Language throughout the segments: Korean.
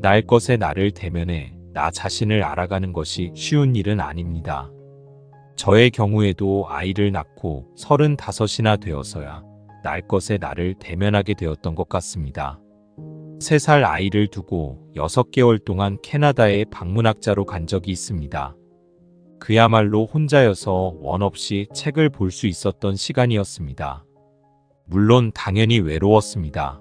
날 것에 나를 대면해 나 자신을 알아가는 것이 쉬운 일은 아닙니다. 저의 경우에도 아이를 낳고 35이나 되어서야 날 것에 나를 대면하게 되었던 것 같습니다. 3살 아이를 두고 6개월 동안 캐나다에 방문학자로 간 적이 있습니다. 그야말로 혼자여서 원 없이 책을 볼 수 있었던 시간이었습니다. 물론 당연히 외로웠습니다.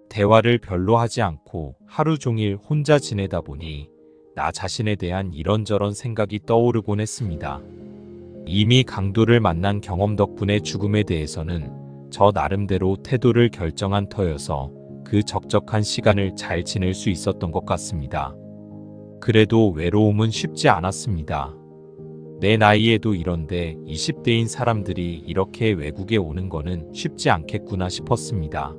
대화를 별로 하지 않고 하루 종일 혼자 지내다 보니 나 자신에 대한 이런저런 생각이 떠오르곤 했습니다. 이미 강도를 만난 경험 덕분에 죽음에 대해서는 저 나름대로 태도를 결정한 터여서 그 적적한 시간을 잘 지낼 수 있었던 것 같습니다. 그래도 외로움은 쉽지 않았습니다. 내 나이에도 이런데 20대인 사람들이 이렇게 외국에 오는 거는 쉽지 않겠구나 싶었습니다.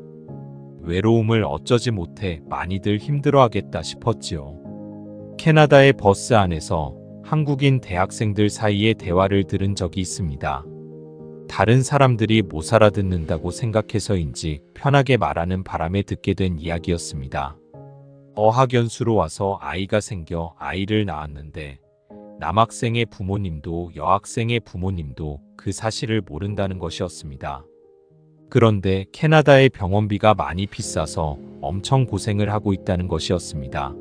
외로움을 어쩌지 못해 많이들 힘들어하겠다 싶었지요. 캐나다의 버스 안에서 한국인 대학생들 사이의 대화를 들은 적이 있습니다. 다른 사람들이 못 알아듣는다고 생각해서인지 편하게 말하는 바람에 듣게 된 이야기였습니다. 어학연수로 와서 아이가 생겨 아이를 낳았는데 남학생의 부모님도 여학생의 부모님도 그 사실을 모른다는 것이었습니다. 그런데 캐나다의 병원비가 많이 비싸서 엄청 고생을 하고 있다는 것이었습니다.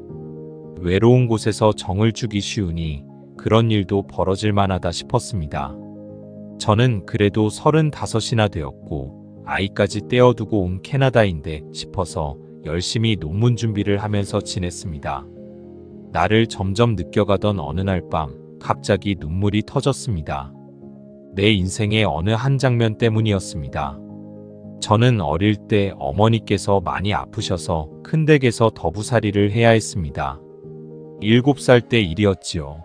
외로운 곳에서 정을 주기 쉬우니 그런 일도 벌어질 만하다 싶었습니다. 저는 그래도 35이나 되었고 아이까지 떼어두고 온 캐나다인데 싶어서 열심히 논문 준비를 하면서 지냈습니다. 나를 점점 느껴가던 어느 날 밤 갑자기 눈물이 터졌습니다. 내 인생의 어느 한 장면 때문이었습니다. 저는 어릴 때 어머니께서 많이 아프셔서 큰 댁에서 더부살이를 해야 했습니다. 7살 때 일이었지요.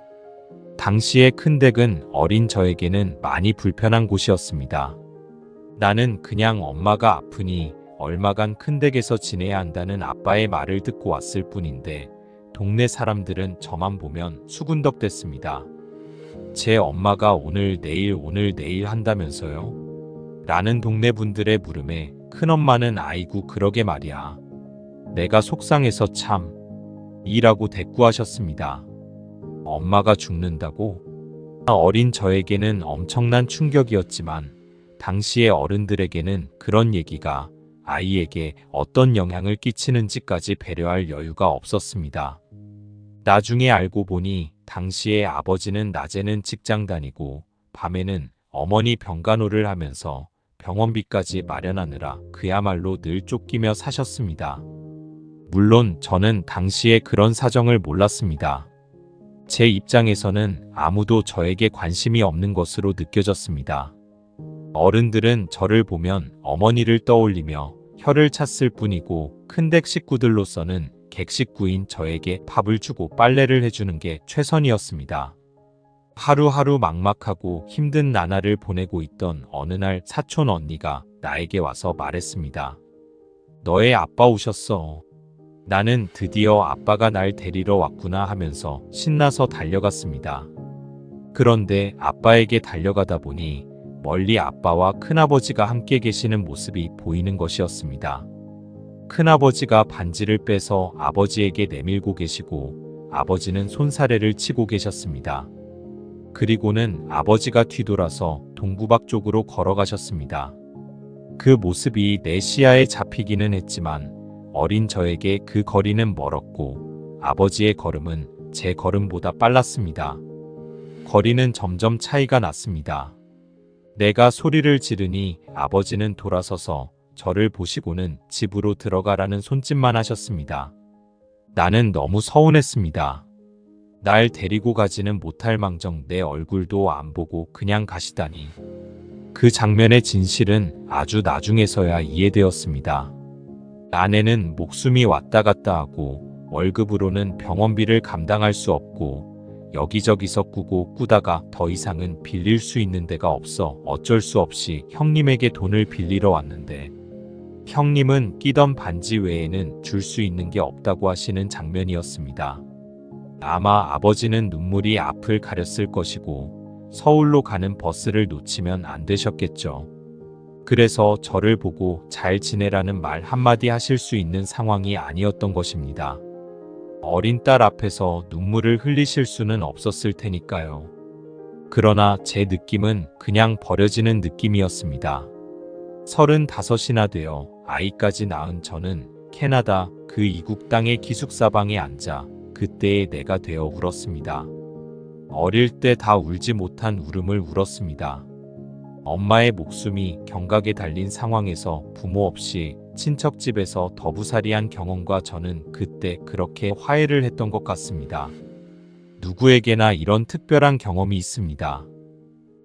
당시의 큰 댁은 어린 저에게는 많이 불편한 곳이었습니다. 나는 그냥 엄마가 아프니 얼마간 큰 댁에서 지내야 한다는 아빠의 말을 듣고 왔을 뿐인데 동네 사람들은 저만 보면 수군덕댔습니다. 제 엄마가 오늘 내일 한다면서요? 라는 동네 분들의 물음에 큰엄마는 아이고 그러게 말이야. 내가 속상해서 참 이라고 대꾸하셨습니다. 엄마가 죽는다고? 어린 저에게는 엄청난 충격이었지만 당시의 어른들에게는 그런 얘기가 아이에게 어떤 영향을 끼치는지까지 배려할 여유가 없었습니다. 나중에 알고 보니 당시의 아버지는 낮에는 직장 다니고 밤에는 어머니 병간호를 하면서 병원비까지 마련하느라 그야말로 늘 쫓기며 사셨습니다. 물론 저는 당시에 그런 사정을 몰랐습니다. 제 입장에서는 아무도 저에게 관심이 없는 것으로 느껴졌습니다. 어른들은 저를 보면 어머니를 떠올리며 혀를 찼을 뿐이고 큰댁 식구들로서는 객식구인 저에게 밥을 주고 빨래를 해주는 게 최선이었습니다. 하루하루 막막하고 힘든 나날을 보내고 있던 어느 날 사촌 언니가 나에게 와서 말했습니다. 너의 아빠 오셨어. 나는 드디어 아빠가 날 데리러 왔구나 하면서 신나서 달려갔습니다. 그런데 아빠에게 달려가다 보니 멀리 아빠와 큰아버지가 함께 계시는 모습이 보이는 것이었습니다. 큰아버지가 반지를 빼서 아버지에게 내밀고 계시고 아버지는 손사래를 치고 계셨습니다. 그리고는 아버지가 뒤돌아서 동부밖 쪽으로 걸어가셨습니다. 그 모습이 내 시야에 잡히기는 했지만 어린 저에게 그 거리는 멀었고 아버지의 걸음은 제 걸음보다 빨랐습니다. 거리는 점점 차이가 났습니다. 내가 소리를 지르니 아버지는 돌아서서 저를 보시고는 집으로 들어가라는 손짓만 하셨습니다. 나는 너무 서운했습니다. 날 데리고 가지는 못할 망정 내 얼굴도 안 보고 그냥 가시다니. 그 장면의 진실은 아주 나중에서야 이해되었습니다. 아내는 목숨이 왔다 갔다 하고 월급으로는 병원비를 감당할 수 없고 여기저기서 꾸다가 더 이상은 빌릴 수 있는 데가 없어 어쩔 수 없이 형님에게 돈을 빌리러 왔는데 형님은 끼던 반지 외에는 줄 수 있는 게 없다고 하시는 장면이었습니다. 아마 아버지는 눈물이 앞을 가렸을 것이고 서울로 가는 버스를 놓치면 안 되셨겠죠. 그래서 저를 보고 잘 지내라는 말 한마디 하실 수 있는 상황이 아니었던 것입니다. 어린 딸 앞에서 눈물을 흘리실 수는 없었을 테니까요. 그러나 제 느낌은 그냥 버려지는 느낌이었습니다. 35이나 되어 아이까지 낳은 저는 캐나다 그 이국 땅의 기숙사방에 앉아 그때의 내가 되어 울었습니다. 어릴 때 다 울지 못한 울음을 울었습니다. 엄마의 목숨이 경각에 달린 상황에서 부모 없이 친척집에서 더부살이한 경험과 저는 그때 그렇게 화해를 했던 것 같습니다. 누구에게나 이런 특별한 경험이 있습니다.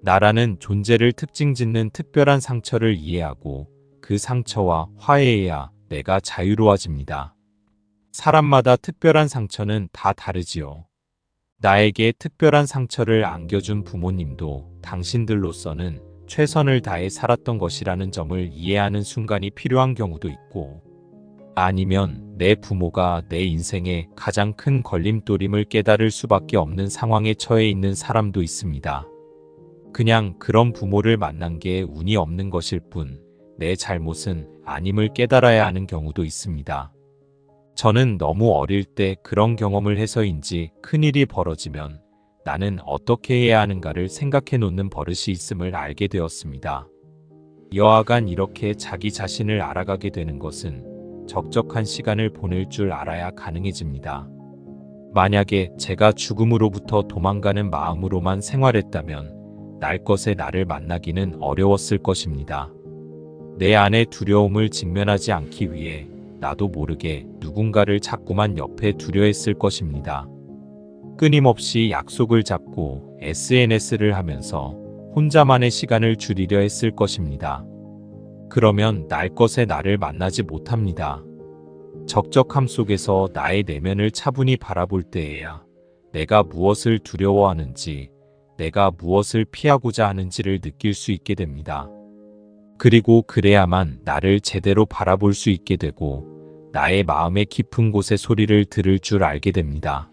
나라는 존재를 특징 짓는 특별한 상처를 이해하고 그 상처와 화해해야 내가 자유로워집니다. 사람마다 특별한 상처는 다 다르지요. 나에게 특별한 상처를 안겨준 부모님도 당신들로서는 최선을 다해 살았던 것이라는 점을 이해하는 순간이 필요한 경우도 있고, 아니면 내 부모가 내 인생의 가장 큰 걸림돌임을 깨달을 수밖에 없는 상황에 처해 있는 사람도 있습니다. 그냥 그런 부모를 만난 게 운이 없는 것일 뿐, 내 잘못은 아님을 깨달아야 하는 경우도 있습니다. 저는 너무 어릴 때 그런 경험을 해서인지 큰일이 벌어지면 나는 어떻게 해야 하는가를 생각해 놓는 버릇이 있음을 알게 되었습니다. 여하간 이렇게 자기 자신을 알아가게 되는 것은 적적한 시간을 보낼 줄 알아야 가능해집니다. 만약에 제가 죽음으로부터 도망가는 마음으로만 생활했다면 날 것의 나를 만나기는 어려웠을 것입니다. 내 안의 두려움을 직면하지 않기 위해 나도 모르게 누군가를 자꾸만 옆에 두려 했을 것입니다. 끊임없이 약속을 잡고 SNS를 하면서 혼자만의 시간을 줄이려 했을 것입니다. 그러면 날 것의 나를 만나지 못합니다. 적적함 속에서 나의 내면을 차분히 바라볼 때에야 내가 무엇을 두려워하는지, 내가 무엇을 피하고자 하는지를 느낄 수 있게 됩니다. 그리고 그래야만 나를 제대로 바라볼 수 있게 되고 나의 마음의 깊은 곳의 소리를 들을 줄 알게 됩니다.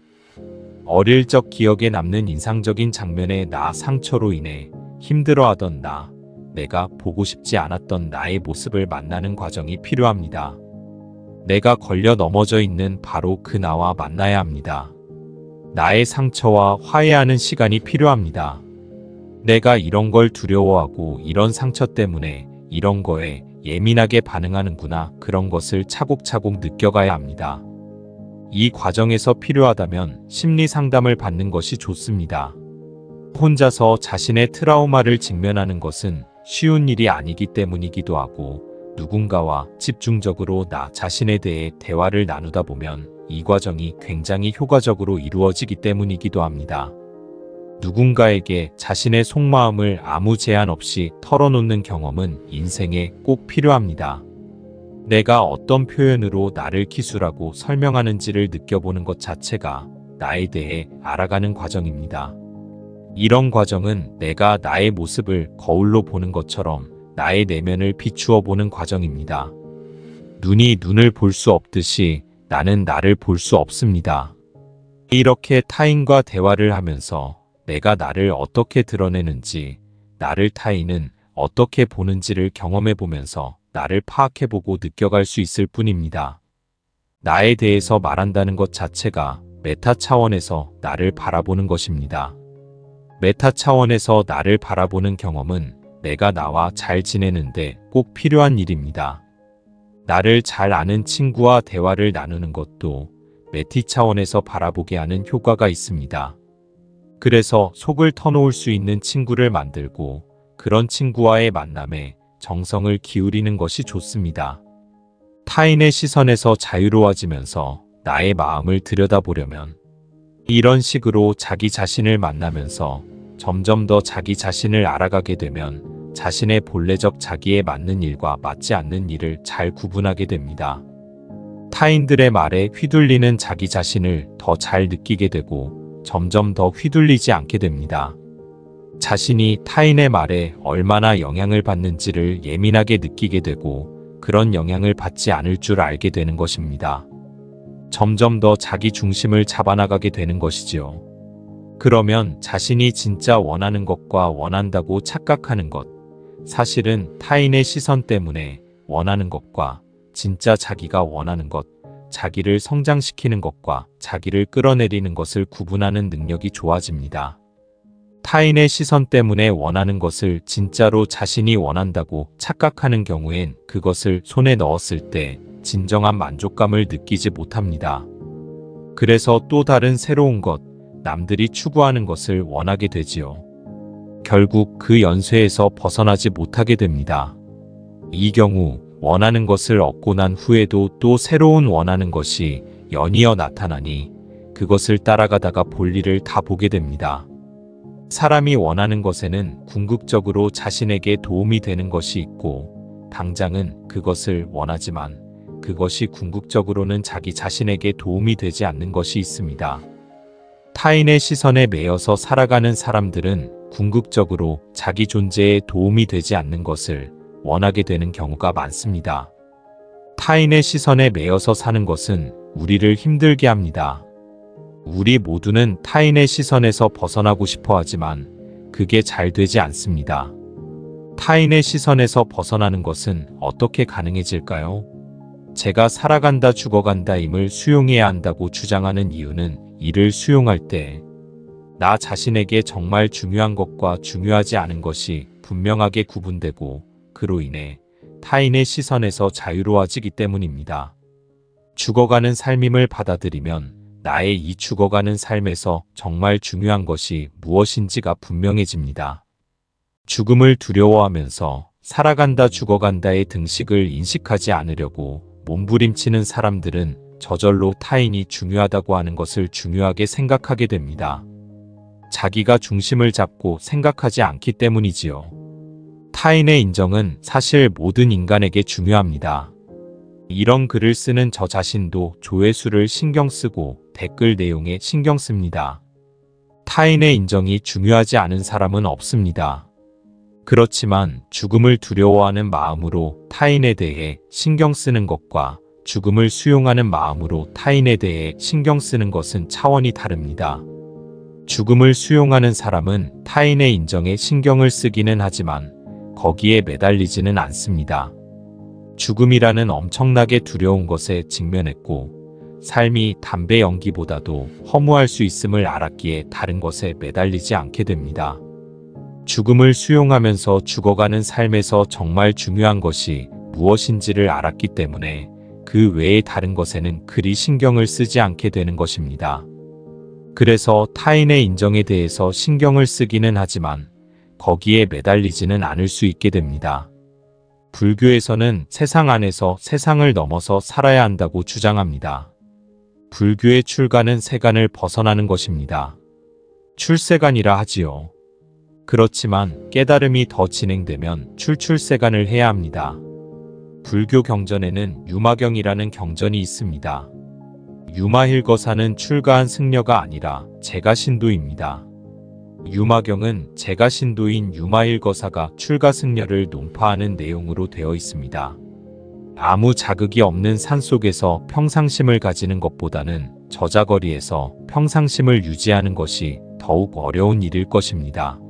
어릴 적 기억에 남는 인상적인 장면의 나 상처로 인해 힘들어하던 나, 내가 보고 싶지 않았던 나의 모습을 만나는 과정이 필요합니다. 내가 걸려 넘어져 있는 바로 그 나와 만나야 합니다. 나의 상처와 화해하는 시간이 필요합니다. 내가 이런 걸 두려워하고 이런 상처 때문에 이런 거에 예민하게 반응하는구나, 그런 것을 차곡차곡 느껴가야 합니다. 이 과정에서 필요하다면 심리 상담을 받는 것이 좋습니다. 혼자서 자신의 트라우마를 직면하는 것은 쉬운 일이 아니기 때문이기도 하고, 누군가와 집중적으로 나 자신에 대해 대화를 나누다 보면 이 과정이 굉장히 효과적으로 이루어지기 때문이기도 합니다. 누군가에게 자신의 속마음을 아무 제한 없이 털어놓는 경험은 인생에 꼭 필요합니다. 내가 어떤 표현으로 나를 기술하고 설명하는지를 느껴보는 것 자체가 나에 대해 알아가는 과정입니다. 이런 과정은 내가 나의 모습을 거울로 보는 것처럼 나의 내면을 비추어 보는 과정입니다. 눈이 눈을 볼 수 없듯이 나는 나를 볼 수 없습니다. 이렇게 타인과 대화를 하면서 내가 나를 어떻게 드러내는지, 나를 타인은 어떻게 보는지를 경험해 보면서 나를 파악해보고 느껴갈 수 있을 뿐입니다. 나에 대해서 말한다는 것 자체가 메타 차원에서 나를 바라보는 것입니다. 메타 차원에서 나를 바라보는 경험은 내가 나와 잘 지내는데 꼭 필요한 일입니다. 나를 잘 아는 친구와 대화를 나누는 것도 메티 차원에서 바라보게 하는 효과가 있습니다. 그래서 속을 터놓을 수 있는 친구를 만들고 그런 친구와의 만남에 정성을 기울이는 것이 좋습니다. 타인의 시선에서 자유로워지면서 나의 마음을 들여다보려면 이런 식으로 자기 자신을 만나면서 점점 더 자기 자신을 알아가게 되면 자신의 본래적 자기에 맞는 일과 맞지 않는 일을 잘 구분하게 됩니다. 타인들의 말에 휘둘리는 자기 자신을 더 잘 느끼게 되고 점점 더 휘둘리지 않게 됩니다. 자신이 타인의 말에 얼마나 영향을 받는지를 예민하게 느끼게 되고 그런 영향을 받지 않을 줄 알게 되는 것입니다. 점점 더 자기 중심을 잡아나가게 되는 것이지요. 그러면 자신이 진짜 원하는 것과 원한다고 착각하는 것, 사실은 타인의 시선 때문에 원하는 것과 진짜 자기가 원하는 것, 자기를 성장시키는 것과 자기를 끌어내리는 것을 구분하는 능력이 좋아집니다. 타인의 시선 때문에 원하는 것을 진짜로 자신이 원한다고 착각하는 경우엔 그것을 손에 넣었을 때 진정한 만족감을 느끼지 못합니다. 그래서 또 다른 새로운 것, 남들이 추구하는 것을 원하게 되지요. 결국 그 연쇄에서 벗어나지 못하게 됩니다. 이 경우 원하는 것을 얻고 난 후에도 또 새로운 원하는 것이 연이어 나타나니 그것을 따라가다가 볼일을 다 보게 됩니다. 사람이 원하는 것에는 궁극적으로 자신에게 도움이 되는 것이 있고 당장은 그것을 원하지만 그것이 궁극적으로는 자기 자신에게 도움이 되지 않는 것이 있습니다. 타인의 시선에 매여서 살아가는 사람들은 궁극적으로 자기 존재에 도움이 되지 않는 것을 원하게 되는 경우가 많습니다. 타인의 시선에 매여서 사는 것은 우리를 힘들게 합니다. 우리 모두는 타인의 시선에서 벗어나고 싶어 하지만 그게 잘 되지 않습니다. 타인의 시선에서 벗어나는 것은 어떻게 가능해질까요? 제가 살아간다 죽어간다임을 수용해야 한다고 주장하는 이유는 이를 수용할 때 나 자신에게 정말 중요한 것과 중요하지 않은 것이 분명하게 구분되고 그로 인해 타인의 시선에서 자유로워지기 때문입니다. 죽어가는 삶임을 받아들이면 나의 이 죽어가는 삶에서 정말 중요한 것이 무엇인지가 분명해집니다. 죽음을 두려워하면서 살아간다 죽어간다의 등식을 인식하지 않으려고 몸부림치는 사람들은 저절로 타인이 중요하다고 하는 것을 중요하게 생각하게 됩니다. 자기가 중심을 잡고 생각하지 않기 때문이지요. 타인의 인정은 사실 모든 인간에게 중요합니다. 이런 글을 쓰는 저 자신도 조회수를 신경 쓰고 댓글 내용에 신경 씁니다. 타인의 인정이 중요하지 않은 사람은 없습니다. 그렇지만 죽음을 두려워하는 마음으로 타인에 대해 신경 쓰는 것과 죽음을 수용하는 마음으로 타인에 대해 신경 쓰는 것은 차원이 다릅니다. 죽음을 수용하는 사람은 타인의 인정에 신경을 쓰기는 하지만 거기에 매달리지는 않습니다. 죽음이라는 엄청나게 두려운 것에 직면했고 삶이 담배 연기보다도 허무할 수 있음을 알았기에 다른 것에 매달리지 않게 됩니다. 죽음을 수용하면서 죽어가는 삶에서 정말 중요한 것이 무엇인지를 알았기 때문에 그 외의 다른 것에는 그리 신경을 쓰지 않게 되는 것입니다. 그래서 타인의 인정에 대해서 신경을 쓰기는 하지만 거기에 매달리지는 않을 수 있게 됩니다. 불교에서는 세상 안에서 세상을 넘어서 살아야 한다고 주장합니다. 불교의 출가는 세간을 벗어나는 것입니다. 출세간이라 하지요. 그렇지만 깨달음이 더 진행되면 출출세간을 해야 합니다. 불교 경전에는 유마경이라는 경전이 있습니다. 유마힐거사는 출가한 승려가 아니라 제가신도입니다. 유마경은 제가신도인 유마일거사가 출가 승려를 논파하는 내용으로 되어 있습니다. 아무 자극이 없는 산속에서 평상심을 가지는 것보다는 저자거리에서 평상심을 유지하는 것이 더욱 어려운 일일 것입니다.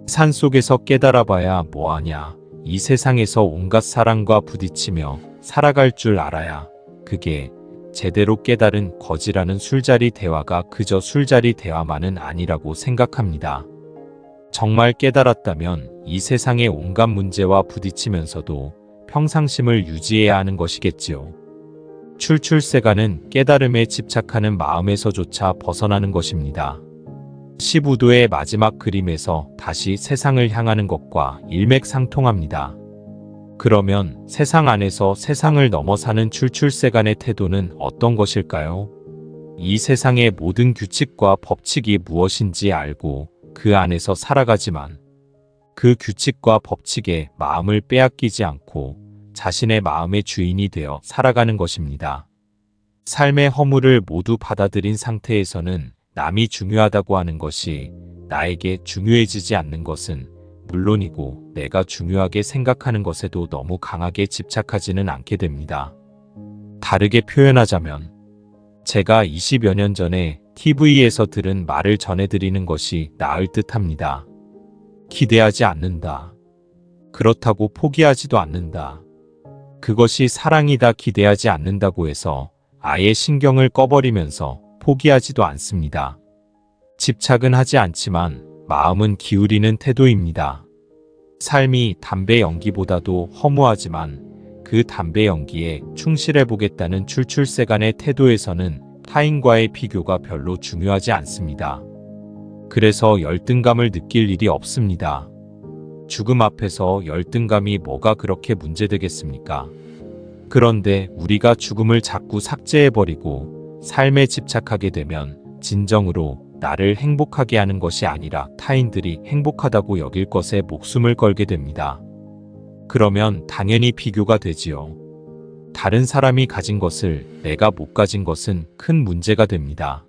산속에서 깨달아봐야 뭐하냐. 이 세상에서 온갖 사랑과 부딪히며 살아갈 줄 알아야 그게 제대로 깨달은 거지라는 술자리 대화가 그저 술자리 대화만은 아니라고 생각합니다. 정말 깨달았다면 이 세상의 온갖 문제와 부딪히면서도 평상심을 유지해야 하는 것이겠지요. 출출세간은 깨달음에 집착하는 마음에서조차 벗어나는 것입니다. 시부도의 마지막 그림에서 다시 세상을 향하는 것과 일맥상통합니다. 그러면 세상 안에서 세상을 넘어 사는 출출세간의 태도는 어떤 것일까요? 이 세상의 모든 규칙과 법칙이 무엇인지 알고 그 안에서 살아가지만 그 규칙과 법칙에 마음을 빼앗기지 않고 자신의 마음의 주인이 되어 살아가는 것입니다. 삶의 허물을 모두 받아들인 상태에서는 남이 중요하다고 하는 것이 나에게 중요해지지 않는 것은 물론이고 내가 중요하게 생각하는 것에도 너무 강하게 집착하지는 않게 됩니다. 다르게 표현하자면 제가 20여 년 전에 TV에서 들은 말을 전해드리는 것이 나을 듯합니다. 기대하지 않는다. 그렇다고 포기하지도 않는다. 그것이 사랑이다. 기대하지 않는다고 해서 아예 신경을 꺼버리면서 포기하지도 않습니다. 집착은 하지 않지만 마음은 기울이는 태도입니다. 삶이 담배 연기보다도 허무하지만 그 담배 연기에 충실해보겠다는 출출세간의 태도에서는 타인과의 비교가 별로 중요하지 않습니다. 그래서 열등감을 느낄 일이 없습니다. 죽음 앞에서 열등감이 뭐가 그렇게 문제되겠습니까? 그런데 우리가 죽음을 자꾸 삭제해버리고 삶에 집착하게 되면 진정으로 나를 행복하게 하는 것이 아니라 타인들이 행복하다고 여길 것에 목숨을 걸게 됩니다. 그러면 당연히 비교가 되지요. 다른 사람이 가진 것을 내가 못 가진 것은 큰 문제가 됩니다.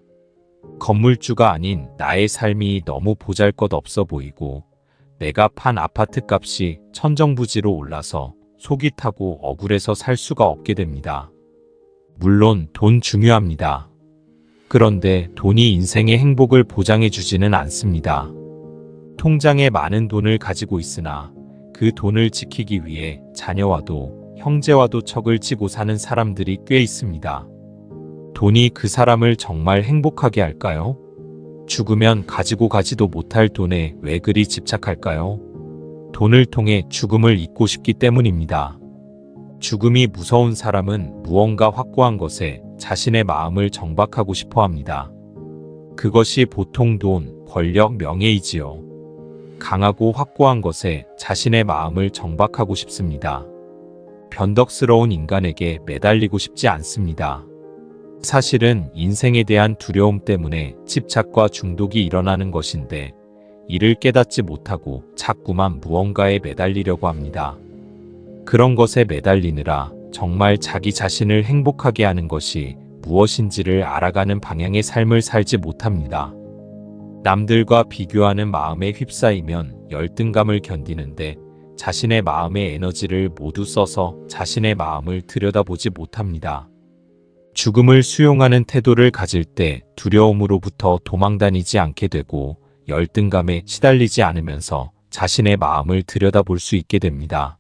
건물주가 아닌 나의 삶이 너무 보잘것없어 보이고 내가 판 아파트 값이 천정부지로 올라서 속이 타고 억울해서 살 수가 없게 됩니다. 물론 돈 중요합니다. 그런데 돈이 인생의 행복을 보장해 주지는 않습니다. 통장에 많은 돈을 가지고 있으나 그 돈을 지키기 위해 자녀와도 형제와도 척을 지고 사는 사람들이 꽤 있습니다. 돈이 그 사람을 정말 행복하게 할까요? 죽으면 가지고 가지도 못할 돈에 왜 그리 집착할까요? 돈을 통해 죽음을 잊고 싶기 때문입니다. 죽음이 무서운 사람은 무언가 확고한 것에 자신의 마음을 정박하고 싶어 합니다. 그것이 보통 돈, 권력, 명예이지요. 강하고 확고한 것에 자신의 마음을 정박하고 싶습니다. 변덕스러운 인간에게 매달리고 싶지 않습니다. 사실은 인생에 대한 두려움 때문에 집착과 중독이 일어나는 것인데 이를 깨닫지 못하고 자꾸만 무언가에 매달리려고 합니다. 그런 것에 매달리느라 정말 자기 자신을 행복하게 하는 것이 무엇인지를 알아가는 방향의 삶을 살지 못합니다. 남들과 비교하는 마음에 휩싸이면 열등감을 견디는데 자신의 마음의 에너지를 모두 써서 자신의 마음을 들여다보지 못합니다. 죽음을 수용하는 태도를 가질 때 두려움으로부터 도망다니지 않게 되고 열등감에 시달리지 않으면서 자신의 마음을 들여다볼 수 있게 됩니다.